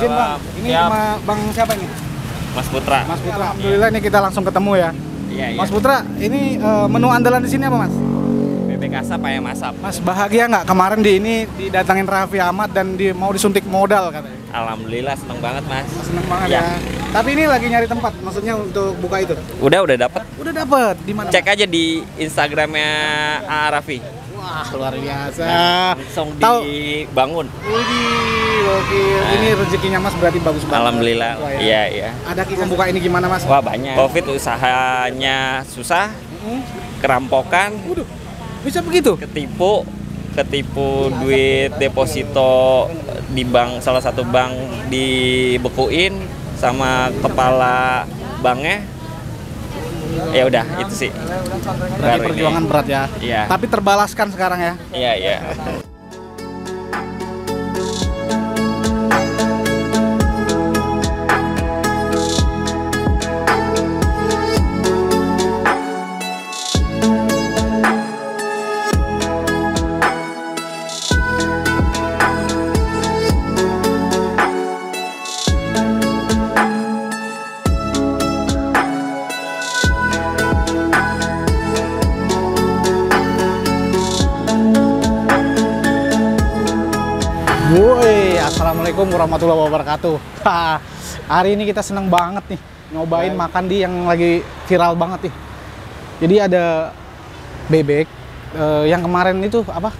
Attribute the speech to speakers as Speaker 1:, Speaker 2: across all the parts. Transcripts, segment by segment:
Speaker 1: Izin Bang, ini sama Bang siapa ini?
Speaker 2: Mas Putra.
Speaker 1: Mas Putra. Alhamdulillah ini kita langsung ketemu ya.
Speaker 2: Iya, iya.
Speaker 1: Mas Putra, ini menu andalan di sini apa Mas?
Speaker 2: Bebek asap ayam asap.
Speaker 1: Mas bahagia nggak kemarin didatangin Raffi Ahmad dan mau disuntik modal katanya?
Speaker 2: Alhamdulillah seneng banget Mas.
Speaker 1: Seneng banget ya. Tapi ini lagi nyari tempat, maksudnya untuk buka itu?
Speaker 2: Udah dapet.
Speaker 1: Udah dapet, di mana?
Speaker 2: Cek aja di Instagramnya Raffi.
Speaker 1: Wah luar biasa.
Speaker 2: Langsung
Speaker 1: Tahu?
Speaker 2: dibangun.
Speaker 1: Widih, gokil. Ini rezekinya Mas berarti bagus banget.
Speaker 2: Alhamdulillah.
Speaker 1: Wah, ya.
Speaker 2: Iya, iya.
Speaker 1: Ada kisah buka ini gimana Mas?
Speaker 2: Wah banyak. Covid usahanya susah, kerampokan,
Speaker 1: Waduh, bisa begitu?
Speaker 2: ketipu duit deposito di bank, salah satu bank dibekuin sama kepala banknya. Ya udah itu sih.
Speaker 1: Berarti perjuangan berat ya.
Speaker 2: Iya.
Speaker 1: Tapi terbalaskan sekarang ya.
Speaker 2: Iya, iya.
Speaker 1: Woi, assalamualaikum warahmatullahi wabarakatuh. Hari ini kita seneng banget nih nyobain makan di yang lagi viral banget nih. Jadi ada bebek yang kemarin itu apa?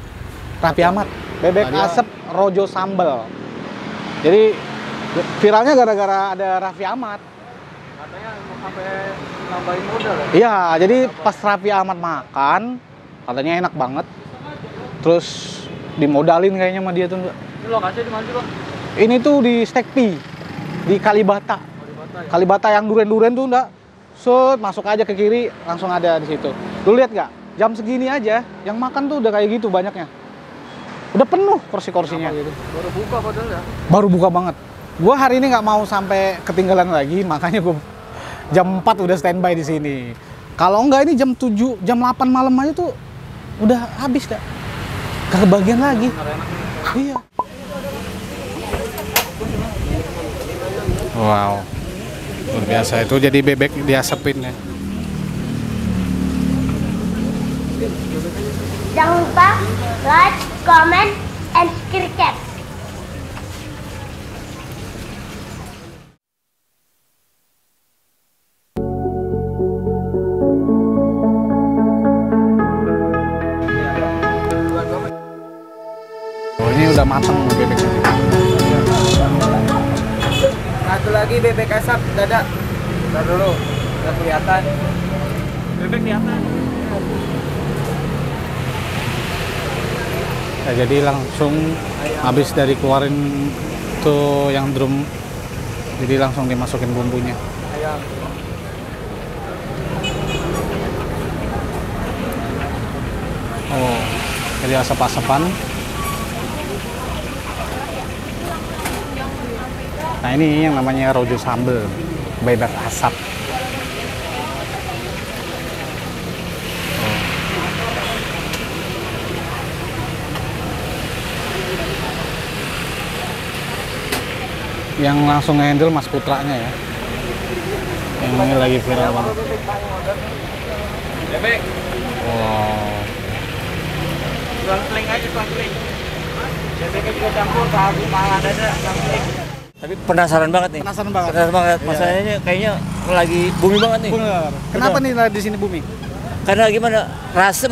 Speaker 1: Raffi Ahmad. Bebek asap rojo sambal. Jadi viralnya gara-gara ada Raffi Ahmad.
Speaker 3: Katanya mau sampai nambahin modal ya?
Speaker 1: Iya, jadi pas Raffi Ahmad makan katanya enak banget. Terus dimodalin kayaknya sama dia tuh.
Speaker 3: Ini lokasinya di mana sih Bang?
Speaker 1: Ini tuh di Stekpi, di Kalibata. Kalibata yang duren-duren tuh enggak. Set, masuk aja ke kiri, langsung ada di situ. Lu lihat nggak? Jam segini aja, yang makan tuh udah kayak gitu banyaknya. Udah penuh kursi-kursinya.
Speaker 3: Gitu? Baru buka padahal ya?
Speaker 1: Baru buka banget. Gua hari ini nggak mau sampai ketinggalan lagi, makanya gua jam 4 udah standby di sini. Kalau enggak ini jam 7, jam 8 malam aja tuh udah habis dah. Kebagian lagi. Iya. Wow, luar biasa itu jadi bebek diasepin ya.
Speaker 4: Jangan lupa like, comment, and subscribe.
Speaker 1: Oh, ini udah matang bebeknya.
Speaker 3: Satu lagi bebek asap dada. Ntar dulu, udah kelihatan. Bebek kelihatan.
Speaker 1: Ya, jadi langsung habis dari keluarin tuh yang drum, jadi langsung dimasukin bumbunya.
Speaker 3: Ayam.
Speaker 1: Oh, jadi asap-asapan. Nah ini yang namanya rojo sambal, bebek asap. Yang langsung nge-handle Mas Putranya ya. Yang ini lagi viral banget.
Speaker 2: Bebek.
Speaker 1: Wow.
Speaker 3: Tuang aja, tuang. Bebeknya juga campur, tahu malah dada, tuang. Tapi penasaran banget nih.
Speaker 1: Penasaran banget.
Speaker 3: Penasaran banget.
Speaker 1: Iya.
Speaker 3: Masalahnya kayaknya lagi booming banget nih.
Speaker 1: Bener. Kenapa nih di sini booming?
Speaker 3: Karena gimana?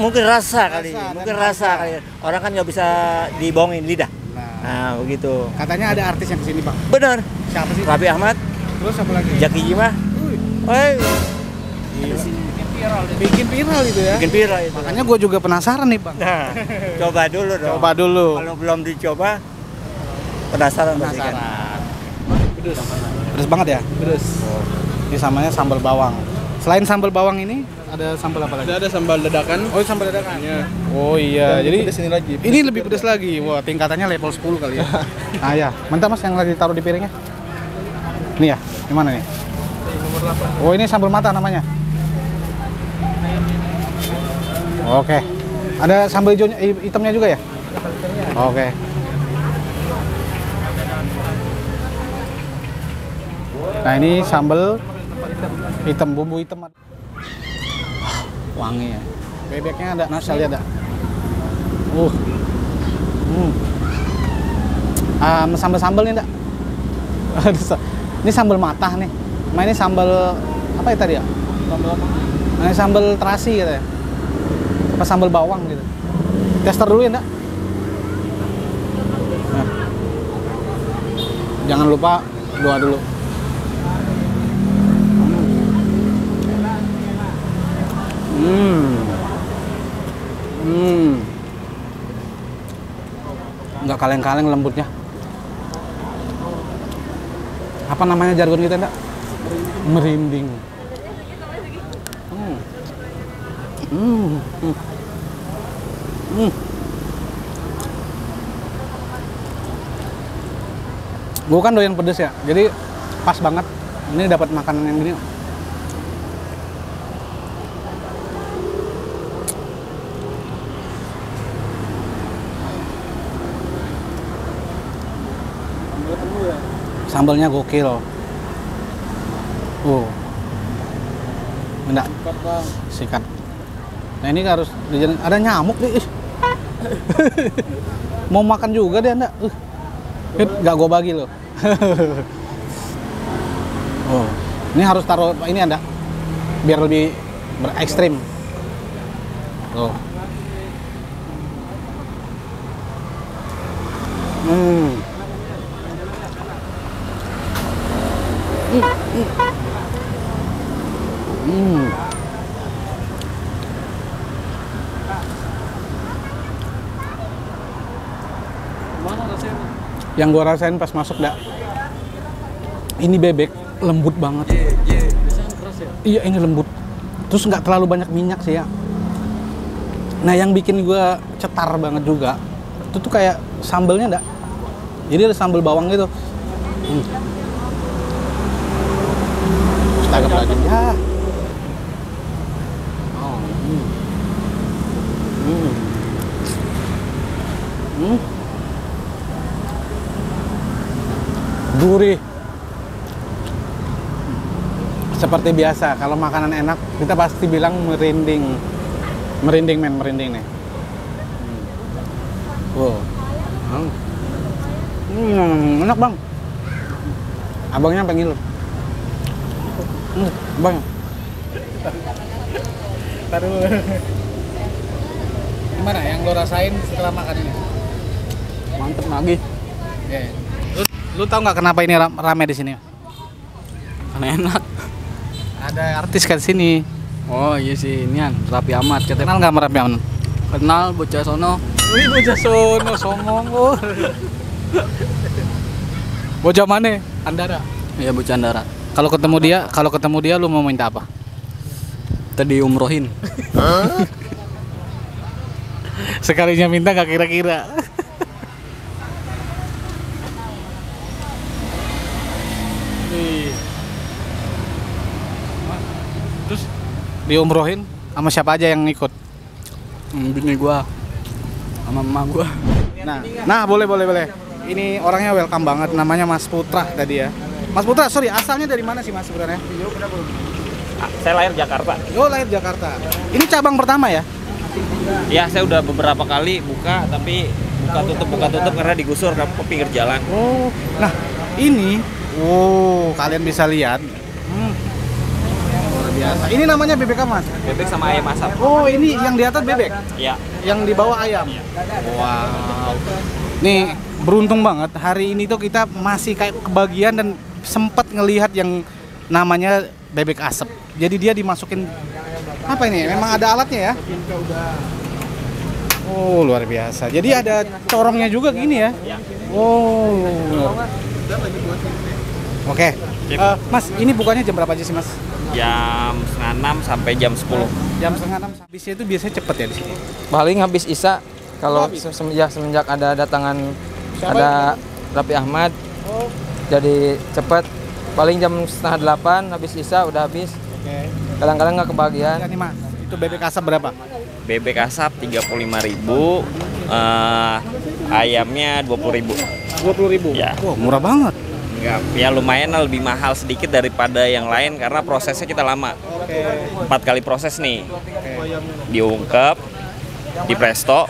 Speaker 3: Mungkin rasa kali. Mungkin rasa kali. Orang kan nggak bisa dibohongin lidah. Nah, begitu.
Speaker 1: Katanya ada artis yang kesini Bang.
Speaker 3: Benar.
Speaker 1: Siapa sih?
Speaker 3: Raffi Ahmad,
Speaker 1: Terus apa lagi?
Speaker 3: Jaki Jimah. Woi.
Speaker 1: Bikin viral itu ya.
Speaker 3: Bikin viral itu.
Speaker 1: Makanya gue juga penasaran nih Bang.
Speaker 3: Nah, coba dulu dong.
Speaker 1: Coba dulu.
Speaker 3: Kalau belum dicoba, penasaran pasti kan.
Speaker 1: Pedes. Pedes banget ya?
Speaker 3: Terus
Speaker 1: Ini samanya sambal bawang. Selain sambal bawang ini ada sambal apa lagi?
Speaker 5: Ada sambal dadakan.
Speaker 1: Oh, sambal dadakan.
Speaker 5: Iya.
Speaker 1: Oh iya, jadi
Speaker 5: Pedas ini lagi.
Speaker 1: ini lebih pedas lagi. Wah, tingkatannya level 10 kali ya. Nah, ya. Bentar Mas yang lagi taruh di piringnya. Ini ya, gimana nih? Oh, ini sambal mata namanya. Oke. Ada sambal hijaunya, hitamnya juga ya? Oke. Nah ini sambal hitam, bumbu hitam. Wangi ya. Bebeknya ada, nasi ada. Sambal-sambal nih enggak? Ini sambal matah nih. Nah ini sambal apa ya tadi ya? Sambal apa? Nah, ini sambal terasi gitu ya. Apa sambal bawang gitu. Tester dulu ya enggak? Nah. Jangan lupa doa dulu. Nggak kaleng-kaleng lembutnya. Apa namanya jargon kita enggak? Merinding. Gue kan doyan pedes ya, jadi pas banget. Ini dapat makanan yang gini. Sambalnya gokil. Enggak. Sikat. Nah ini harus ada nyamuk nih. Mau makan juga dia enggak. Gak gue bagi loh. Ini harus taruh ini ada biar lebih berekstrim. Yang gua rasain pas masuk ini bebek lembut banget.
Speaker 5: Biasanya keras ya?
Speaker 1: Iya ini lembut. Terus nggak terlalu banyak minyak sih ya. Nah yang bikin gua cetar banget juga itu tuh kayak sambalnya enggak. Jadi ada sambal bawang gitu. Astagfirullahaladzim ya. Gurih. Seperti biasa, kalau makanan enak kita pasti bilang merinding. Merinding nih. Enak bang. Abangnya pengen lu. Bang. Taruh. Gimana yang lo rasain setelah makan ini?
Speaker 5: Mantep lagi.
Speaker 1: Yeah. Lu tahu nggak kenapa ini rame di sini?
Speaker 5: Karena enak.
Speaker 1: Ada artis kan sini.
Speaker 5: Oh iya sih, inian Raffi Ahmad katanya.
Speaker 1: Kenal nggak sama Raffi Ahmad?
Speaker 5: Kenal bocah sono.
Speaker 1: Wih bocah sono songong. Bocah mana? Andara.
Speaker 5: Iya bocah Andara.
Speaker 1: Kalau ketemu dia lu mau minta apa?
Speaker 5: Tadi umrohin.
Speaker 1: Sekalinya minta nggak kira-kira. Terus diumrohin sama siapa aja yang ikut?
Speaker 5: Bini gua sama emak gua.
Speaker 1: Nah boleh. Ini orangnya welcome banget, namanya Mas Putra tadi ya. Mas Putra, sorry asalnya dari mana sih Mas sebenarnya?
Speaker 2: Saya lahir Jakarta.
Speaker 1: Oh lahir Jakarta. Ini cabang pertama ya?
Speaker 2: Ya saya udah beberapa kali buka tapi buka tutup karena digusur ke pinggir jalan.
Speaker 1: Oh, nah ini, kalian bisa lihat. Luar biasa. Ini namanya bebek apa Mas?
Speaker 2: Bebek sama ayam asap.
Speaker 1: Oh ini yang di atas bebek?
Speaker 2: Ya.
Speaker 1: Yang di bawah ayam? Wow. Nih beruntung banget hari ini tuh kita masih kayak kebagian dan sempat ngelihat yang namanya bebek asap. Jadi dia dimasukin apa ini? Memang ada alatnya ya? Oh luar biasa. Jadi ada corongnya juga gini ya? Oh. Oke. Mas, ini bukanya jam berapa aja sih Mas?
Speaker 2: Jam 5:30 sampai jam 10.
Speaker 1: Jam 5:30. Habisnya itu biasanya cepet ya di sini.
Speaker 6: Paling habis Isya kalau semenjak ada datangan ada Raffi Ahmad. Jadi cepet. Paling jam 7:30 habis Isya udah habis.
Speaker 1: Oke.
Speaker 6: Kadang-kadang nggak kebagian.
Speaker 1: Ini Mas, itu bebek asap berapa?
Speaker 2: Bebek asap 35.000, ayamnya 20.000.
Speaker 1: 20.000.
Speaker 2: Ya.
Speaker 1: Wah, murah banget.
Speaker 2: nggak, ya lumayan lah, lebih mahal sedikit daripada yang lain karena prosesnya kita lama. 4 kali proses nih. Diungkep, dipresto,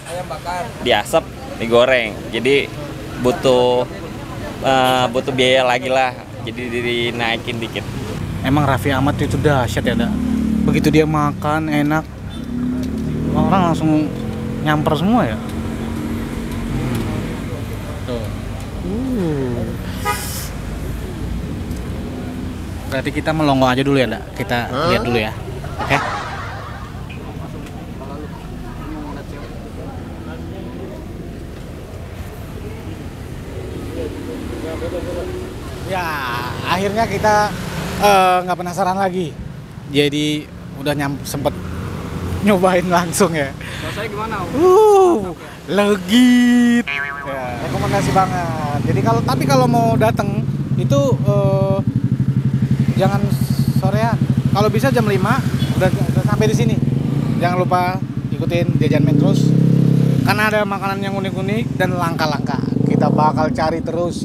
Speaker 2: diasap, digoreng. Jadi butuh biaya lagi lah. Jadi dinaikin dikit.
Speaker 1: Emang Raffi Ahmad itu dahsyat ya, Dak. Begitu dia makan enak, orang langsung nyamper semua ya. Tuh. Berarti kita melongo aja dulu ya, Dak. Kita lihat dulu ya. Oke. Ya, akhirnya kita nggak penasaran lagi. Jadi udah sempet nyobain langsung ya.
Speaker 5: Rasanya gimana?
Speaker 1: Legit. Ya, rekomendasi banget. Jadi kalau mau datang itu jangan sorean. Kalau bisa jam 5 udah sampai di sini. Jangan lupa ikutin Jajan Men terus. Karena ada makanan yang unik-unik dan langka-langka. Kita bakal cari terus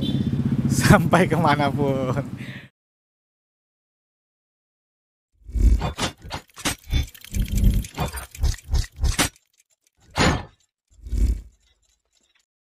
Speaker 1: sampai kemanapun.